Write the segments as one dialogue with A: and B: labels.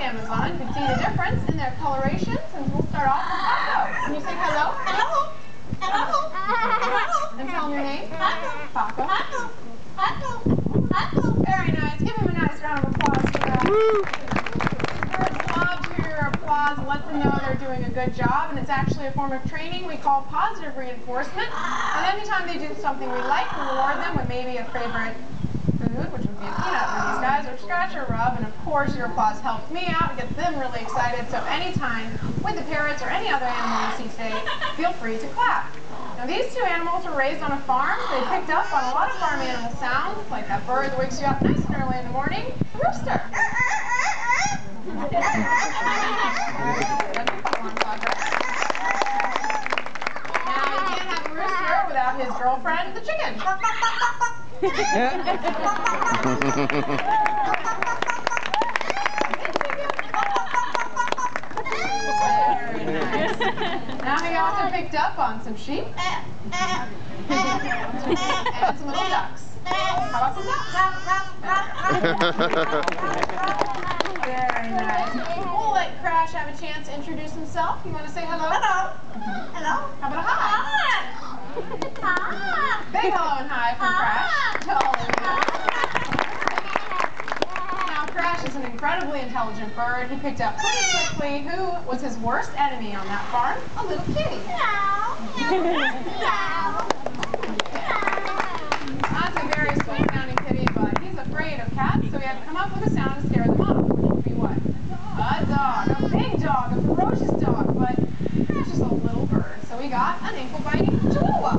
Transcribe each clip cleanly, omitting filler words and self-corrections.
A: Amazon. You can see the difference in their colorations, and we'll start off with Paco. Can you say hello? Hello. Hello. Hello. And tell them your name. Paco. Paco. Paco. Paco. Very nice. Give him a nice round of applause for that. Birds love to hear your applause and let them know they're doing a good job, and it's actually a form of training we call positive reinforcement. And anytime they do something we like, we reward them with maybe a favorite food, which would be a peanut for these guys, or scratch or rub, and of course your applause helps me out and gets them really excited, so anytime with the parrots or any other animal you see today, feel free to clap. Now these two animals were raised on a farm. They picked up on a lot of farm animal sounds, like that bird that wakes you up nice and early in the morning, the rooster. Now you can't have a rooster without his girlfriend, the chicken. Very nice. Now he also picked up on some sheep and some little ducks. How about some ducks? Very nice. We'll let Crash have a chance to introduce himself. You want to say hello? Hello. Hello. How about a hi? Hi. Big hello and hi from Crash to all of you. Now Crash is an incredibly intelligent bird. He picked up pretty quickly who was his worst enemy on that farm, a little kitty. That's a very sweet sounding kitty, but he's afraid of cats, so we had to come up with a sound to scare them off, which would be what? A dog, a big dog, a ferocious dog, but Crash is a little bird, so we got an ankle-biting chihuahua.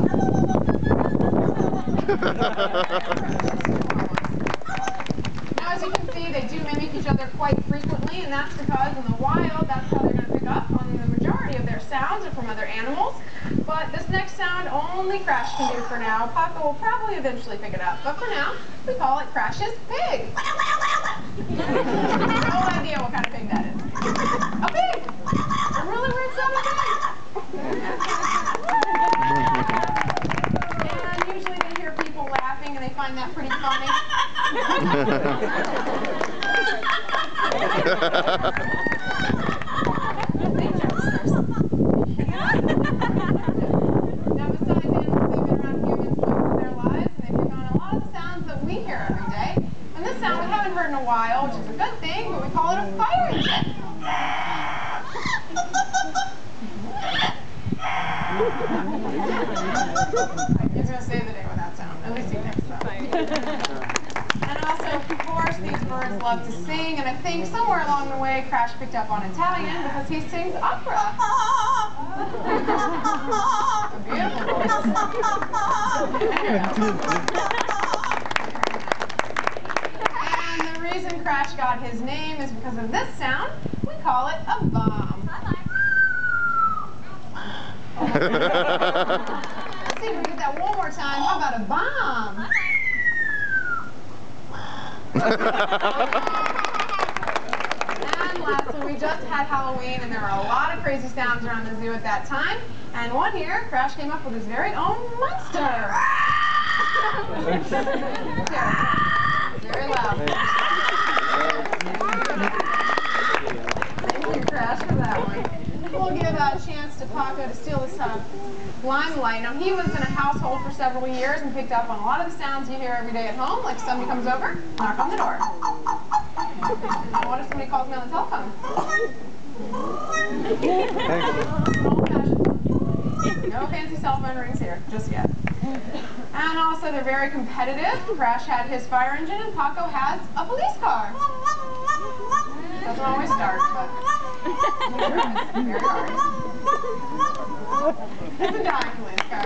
A: Now, as you can see, they do mimic each other quite frequently, and that's because in the wild, that's how they're going to pick up on the majority of their sounds are from other animals. But this next sound only Crash can do for now. Paco will probably eventually pick it up, but for now, we call it Crash's pig. No idea what kind of pig that is. A pig! A really weird sounding pig. And usually they hear people laughing and they find that pretty funny. Now besides animals, they've been around humans most of their lives, and they pick on a lot of the sounds that we hear every day. And this sound we haven't heard in a while, which is a good thing, but we call it a fire engine. He's going to save the day with that sound. At least he thinks so. And also, of course, these birds love to sing, and I think somewhere along the way, Crash picked up on Italian because he sings opera. A beautiful voice. And the reason Crash got his name is because of this sound. We call it a bomb. Let's see if we can get that one more time. How about a bomb? And lastly, we just had Halloween, and there were a lot of crazy sounds around the zoo at that time. And one year, Crash came up with his very own monster. Very loud. Thank you, Crash, for that one. We'll give a chance to Paco to steal this limelight. Now, he was in a household for several years and picked up on a lot of the sounds you hear every day at home, like somebody comes over, knock on the door. And what if somebody calls me on the telephone? No fancy cell phone rings here, just yet. And also, they're very competitive. Crash had his fire engine, and Paco has a police car. Doesn't always start, but very hard. It's a dying police car.